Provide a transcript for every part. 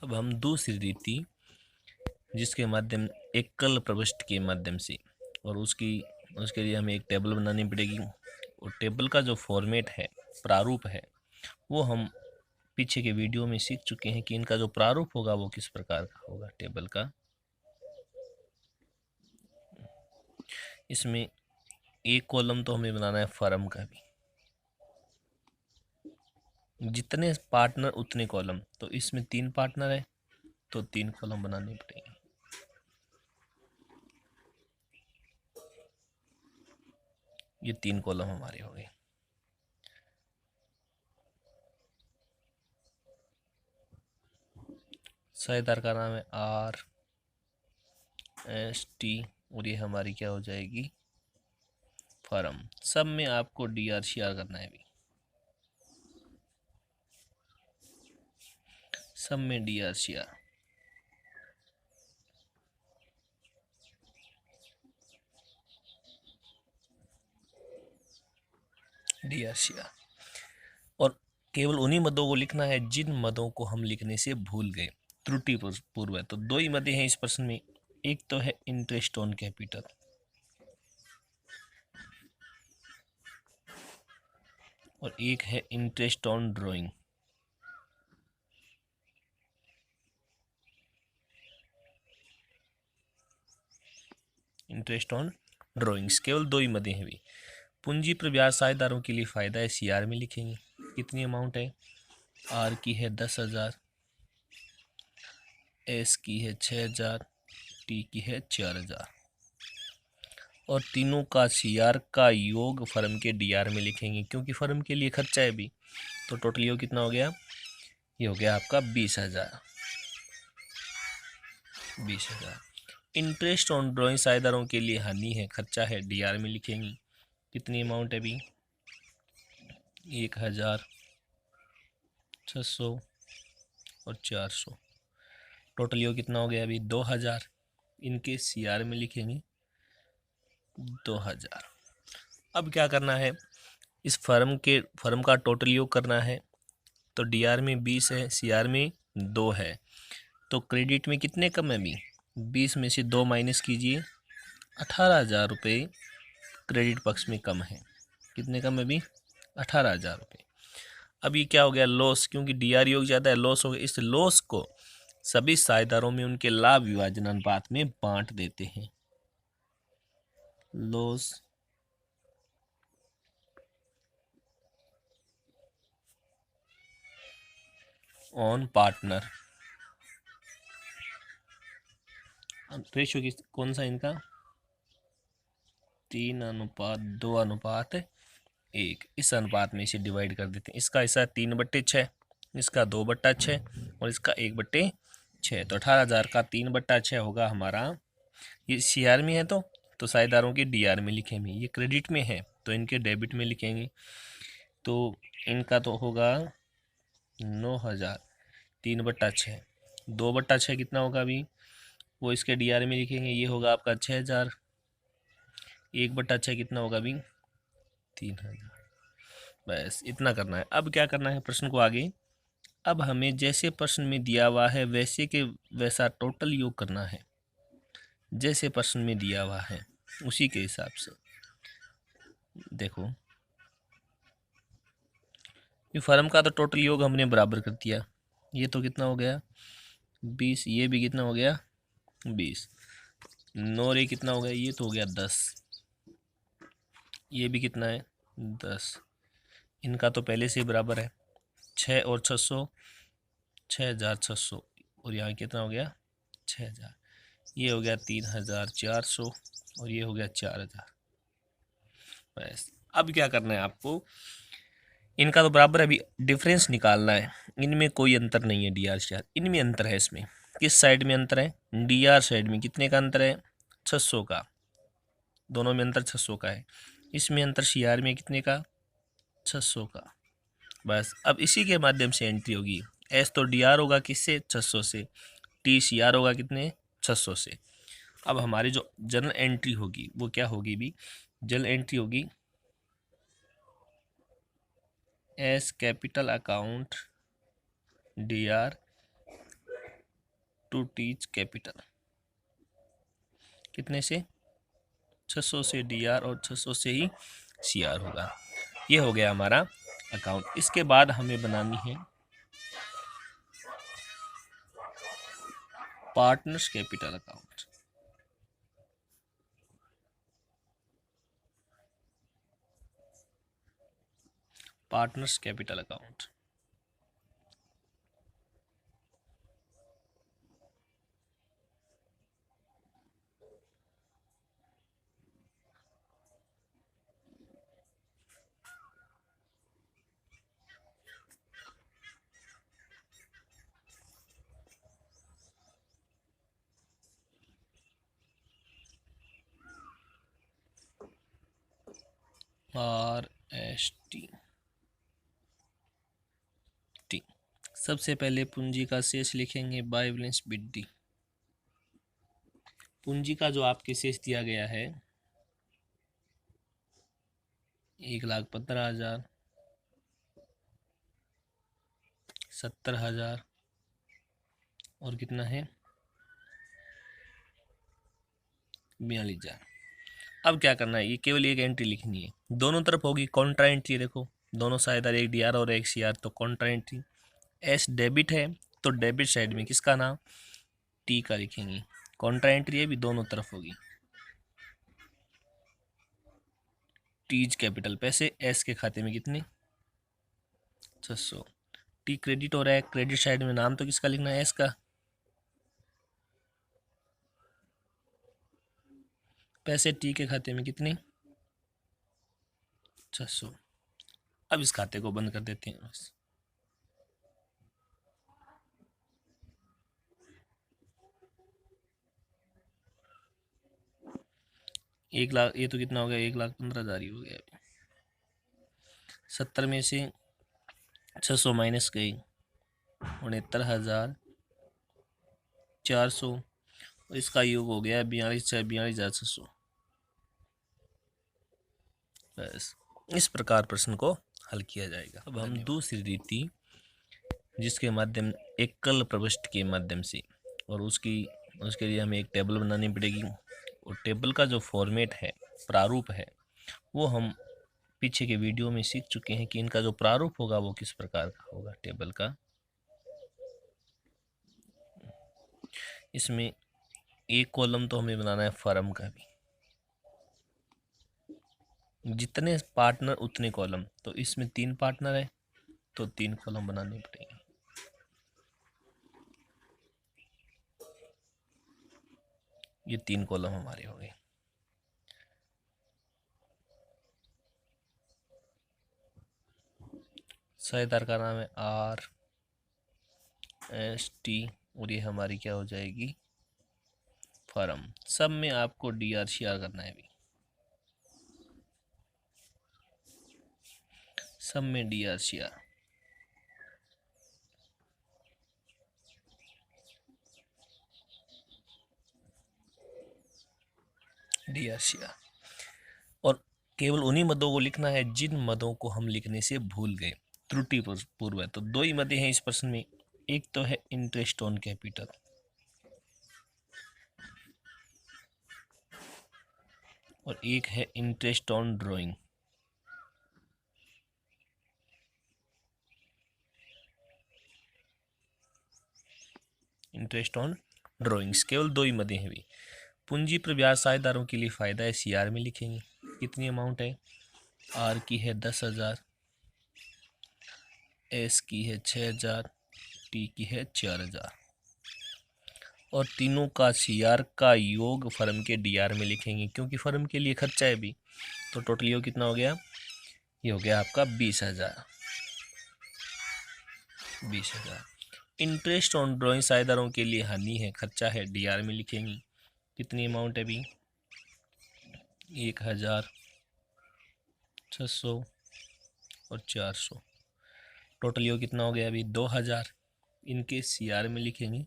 अब हम दूसरी रीति जिसके माध्यम एकल प्रविष्टि के माध्यम से और उसके लिए हमें एक टेबल बनानी पड़ेगी। और टेबल का जो फॉर्मेट है, प्रारूप है, वो हम पीछे के वीडियो में सीख चुके हैं कि इनका जो प्रारूप होगा वो किस प्रकार का होगा टेबल का। इसमें एक कॉलम तो हमें बनाना है फर्म का भी, जितने पार्टनर उतने कॉलम, तो इसमें 3 पार्टनर है तो 3 कॉलम बनाने पड़ेंगे। ये 3 कॉलम हमारे हो गए। साझेदार का नाम है RST और ये हमारी क्या हो जाएगी, फर्म। सब में आपको DRCR करना है भी, सब में DRCR। और केवल उन्हीं मदों को लिखना है जिन मदों को हम लिखने से भूल गए, त्रुटि पूर्व है। तो 2 ही मदें हैं इस प्रश्न में, एक तो है इंटरेस्ट ऑन कैपिटल और एक है interest on drawing. Interest on drawings, केवल 2 ही मदें हैं भी। पूंजी पर ब्याज साझेदारों के लिए फ़ायदा है, CR में लिखेंगे। कितनी अमाउंट है, R की है 10,000, S की है 6,000, T की है 4,000 और तीनों का CR का योग फर्म के DR में लिखेंगे क्योंकि फर्म के लिए खर्चा है भी। तो टोटल योग कितना हो गया, ये हो गया आपका 20,000। इंटरेस्ट ऑन ड्राइंग साझेदारों के लिए हानि है, खर्चा है, DR में लिखेंगे। कितनी अमाउंट है भी, 1,000, 600 और 400। टोटल योग कितना हो गया अभी, 2,000। इनके CR में लिखेंगे 2,000। अब क्या करना है, इस फर्म का टोटल योग करना है। तो DR में 20 है, CR में 2 है, तो क्रेडिट में कितने कम है अभी, 20 में से 2 माइनस कीजिए, 18,000 रुपये क्रेडिट पक्ष में कम है। कितने कम है अभी, 18,000 रुपये। अब ये क्या हो गया, लॉस, क्योंकि DR योग ज़्यादा है, लॉस हो गया। इस लॉस को सभी साझेदारों में उनके लाभ विभाजन अनुपात में बांट देते हैं। लॉस ऑन पार्टनर, रेशियो की कौन सा इनका, 3:2:1, इस अनुपात में इसे डिवाइड कर देते हैं। इसका हिस्सा 3/6, इसका 2/6 और इसका 1/6। तो 18,000 का 3/6 होगा हमारा। ये CR में है तो साझेदारों के DR में लिखेंगे। ये क्रेडिट में है तो इनके डेबिट में लिखेंगे। तो इनका तो होगा 9,000, 3/6, 2/6 कितना होगा अभी, वो इसके DR में लिखेंगे। ये होगा आपका 6,000, 1/6 कितना होगा अभी, 3,000। बस इतना करना है। अब क्या करना है प्रश्न को आगे, अब हमें जैसे प्रश्न में दिया हुआ है वैसे के वैसा टोटल योग करना है। जैसे प्रश्न में दिया हुआ है उसी के हिसाब से देखो, ये फर्म का तो टोटल योग हमने बराबर कर दिया। ये तो कितना हो गया 20, ये भी कितना हो गया 20, 9 और ये कितना हो गया, ये तो हो गया 10, ये भी कितना है 10। इनका तो पहले से ही बराबर है, 6 और 600, 6,600 और यहाँ कितना हो गया 6,000। ये हो गया 3,400 और ये हो गया 4,000। बस अब क्या करना है आपको, इनका तो बराबर है, अभी डिफरेंस निकालना है। इनमें कोई अंतर नहीं है, DRCR इनमें अंतर है। इसमें किस साइड में अंतर है, DR साइड में कितने का अंतर है, 600 का, दोनों में अंतर 600 का है। इसमें अंतर CR में कितने का, 600 का। बस अब इसी के माध्यम से एंट्री होगी। S तो DR होगा किससे, 600 से, TCR होगा कितने, 600 से। अब हमारी जो जनरल एंट्री होगी वो क्या होगी भी, जनरल एंट्री होगी S capital account DR to teach capital. कितने से? 600 से डीआर और 600 से ही सीआर होगा। ये हो गया हमारा अकाउंट। इसके बाद हमें बनानी है partners capital account. Partners capital account RST। सबसे पहले पूंजी का शेष लिखेंगे बाय बैलेंस बिड। पूंजी का जो आपके शेष दिया गया है 1,15,000, 70,000 और कितना है 42,000। अब क्या करना है, ये केवल एक एंट्री लिखनी है, दोनों तरफ होगी कॉन्ट्रा एंट्री। देखो दोनों साइड एक डीआर और एक सीआर, तो कॉन्ट्रा एंट्री। एस डेबिट है तो डेबिट साइड में किसका नाम टी का लिखेंगे। कॉन्ट्रा एंट्री है भी दोनों तरफ होगी। टीज कैपिटल पैसे एस के खाते में कितने 600। टी क्रेडिट हो रहा है, क्रेडिट साइड में नाम तो किसका लिखना है एस का। पैसे टी के खाते में कितने 600। अब इस खाते को बंद कर देते हैं बस। 1,00,000, ये तो कितना हो गया 1,15,000 ही हो गया। 70 में से 600 माइनस गई 69,400 और इसका योग हो गया 42,600। बस इस प्रकार प्रश्न को हल किया जाएगा। अब हम दूसरी रीति जिसके माध्यम एकल प्रविष्टि के माध्यम से, और उसके लिए हमें एक टेबल बनानी पड़ेगी। और टेबल का जो फॉर्मेट है, प्रारूप है, वो हम पीछे के वीडियो में सीख चुके हैं कि इनका जो प्रारूप होगा वो किस प्रकार का होगा टेबल का। इसमें एक कॉलम तो हमें बनाना है फर्म का भी, जितने पार्टनर उतने कॉलम, तो इसमें 3 पार्टनर है तो 3 कॉलम बनाने पड़ेंगे। ये 3 कॉलम हमारे हो गए। साझेदार का नाम है RST और ये हमारी क्या हो जाएगी फर्म। सब में आपको DRCR करना है भी, सब में DRCR। और केवल उन्हीं मदों को लिखना है जिन मदों को हम लिखने से भूल गए, त्रुटि पूर्व है। तो 2 ही मदें हैं इस प्रश्न में, एक तो है इंटरेस्ट ऑन कैपिटल और एक है interest on drawing. Interest on drawings केवल 2 ही मदें हैं भी। पूंजी पर ब्याज साझेदारों के लिए फ़ायदा है, सीआर में लिखेंगे। कितनी अमाउंट है, आर की है 10,000, एस की है 6,000, टी की है 4,000 और तीनों का सीआर का योग फर्म के डीआर में लिखेंगे क्योंकि फर्म के लिए खर्चा है भी। तो टोटल योग कितना हो गया, ये हो गया आपका 20,000। इंटरेस्ट ऑन ड्राइंग साझेदारों के लिए हानि है, खर्चा है, डीआर में लिखेंगे। कितनी अमाउंट है अभी 1,000, 600 और 400। टोटल योग कितना हो गया अभी 2,000। इनके सीआर में लिखेंगे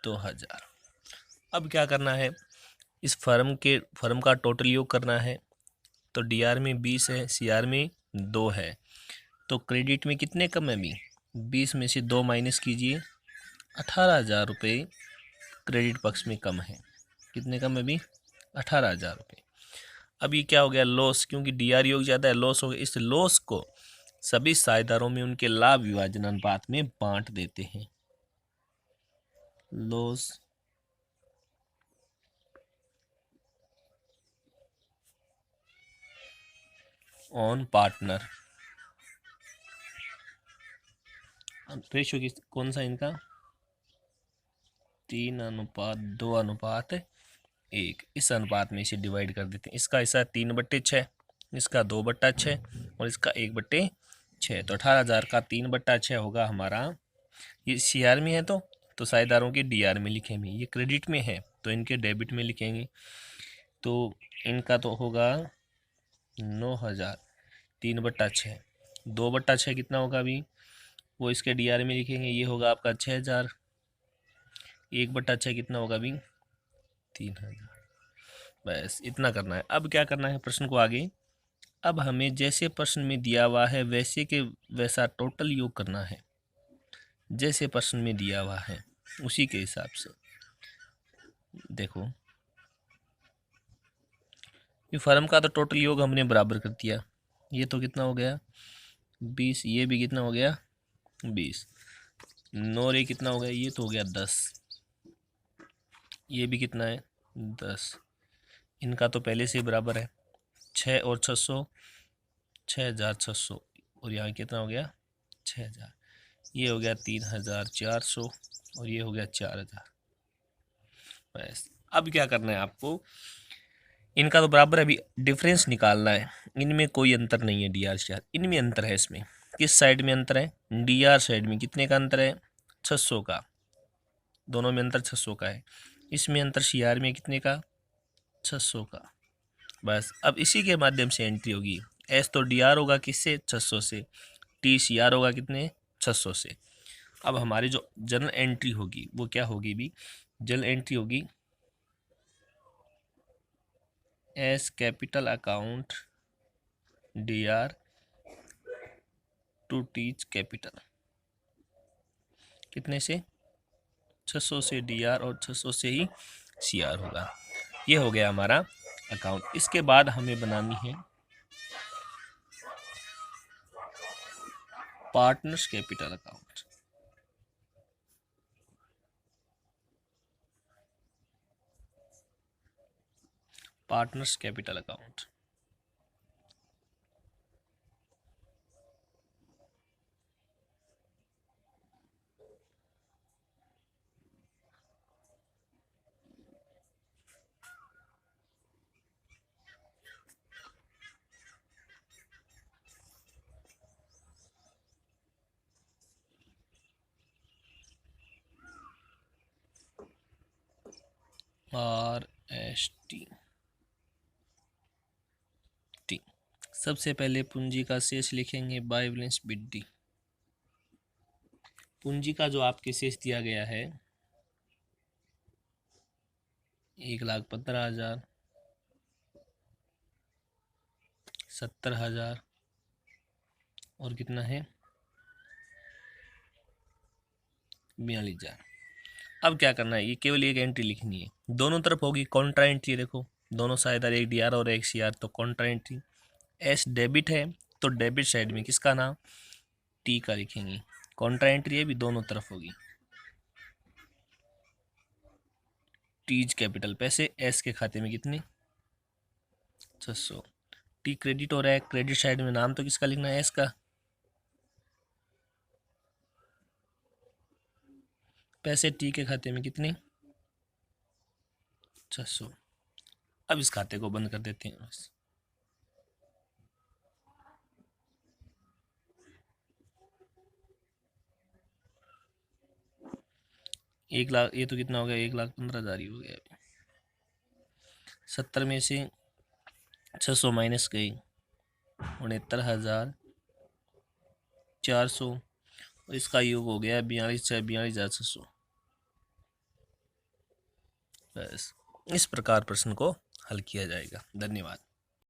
2,000। अब क्या करना है, इस फर्म का टोटल योग करना है। तो डीआर में 20 है, सीआर में 2 है, तो क्रेडिट में कितने कम है अभी 20 में से 2 माइनस कीजिए 18,000 रुपये क्रेडिट पक्ष में कम है। कितने कम है अभी? 18,000 रुपये। अब ये क्या हो गया? लॉस, क्योंकि डीआर योग ज़्यादा है, लॉस हो गया। इस लॉस को सभी साझेदारों में उनके लाभ विभाजन अनुपात में बांट देते हैं। Loss on partner. रेशियो कौन सा इनका? 3:2:1। इस अनुपात में इसे डिवाइड कर देते हैं। इसका हिस्सा 3/6, इसका 2/6 और इसका 1/6। तो 18,000 का 3/6 होगा हमारा। ये सीआर में है तो साझेदारों के डीआर में लिखेंगे। ये क्रेडिट में है तो इनके डेबिट में लिखेंगे। तो इनका तो होगा 9,000, 3/6, 2/6 कितना होगा अभी? वो इसके डीआर में लिखेंगे। ये होगा आपका 6,000, 1/6 कितना होगा अभी? 3,000। बस इतना करना है। अब क्या करना है प्रश्न को आगे? अब हमें जैसे प्रश्न में दिया हुआ है वैसे के वैसा टोटल योग करना है। जैसे प्रश्न में दिया हुआ है उसी के हिसाब से देखो। ये फर्म का तो टोटल योग हमने बराबर कर दिया। ये तो कितना हो गया? 20। ये भी कितना हो गया? 20। 9 रे कितना हो गया? ये तो हो गया 10। ये भी कितना है? 10। इनका तो पहले से ही बराबर है। 6 और 600, 6,600। और यहाँ कितना हो गया? 6,000। ये हो गया 3,400 और ये हो गया 4,000। बस अब क्या करना है आपको? इनका तो बराबर है, अभी डिफरेंस निकालना है। इनमें कोई अंतर नहीं है डी आर सी आर, इनमें अंतर है। इसमें किस साइड में अंतर है? डी आर साइड में। कितने का अंतर है? 600 का। दोनों में अंतर 600 का है। इसमें अंतर सी आर में कितने का? 600 का। बस अब इसी के माध्यम से एंट्री होगी। एस तो डी आर होगा किससे? 600 से। टी सी आर होगा कितने? 600 से। अब हमारी जो जनरल एंट्री होगी वो क्या होगी भी? जनरल एंट्री होगी S capital account D R to teach capital. कितने से? 600 से डी आर और 600 से ही सी आर होगा। ये हो गया हमारा अकाउंट। इसके बाद हमें बनानी है partners capital account. Partners capital account. R S T T. सबसे पहले पूंजी का शेष लिखेंगे बाय बैलेंस बिड। पूंजी का जो आपके शेष दिया गया है 1,15,000, 70,000 और कितना है? 42,000। अब क्या करना है? ये केवल एक एंट्री लिखनी है। दोनों तरफ होगी कॉन्ट्रा एंट्री। देखो दोनों साइड, एक डी आर और एक सी आर, तो कॉन्ट्रा एंट्री। एस डेबिट है तो डेबिट साइड में किसका नाम? टी का लिखेंगे। कॉन्ट्रा एंट्री है भी, दोनों तरफ होगी। टीज कैपिटल पैसे एस के खाते में कितने? 600। टी क्रेडिट हो रहा है, क्रेडिट साइड में नाम तो किसका लिखना है? एस का। पैसे टी के खाते में कितने? 600। अब इस खाते को बंद कर देते हैं बस। 1,00,000। ये तो कितना हो गया? 1,15,000 ही हो गया। 70 में से 600 माइनस गई, 69,400 और इसका योग हो गया 42,600। बस इस प्रकार प्रश्न को हल किया जाएगा। धन्यवाद।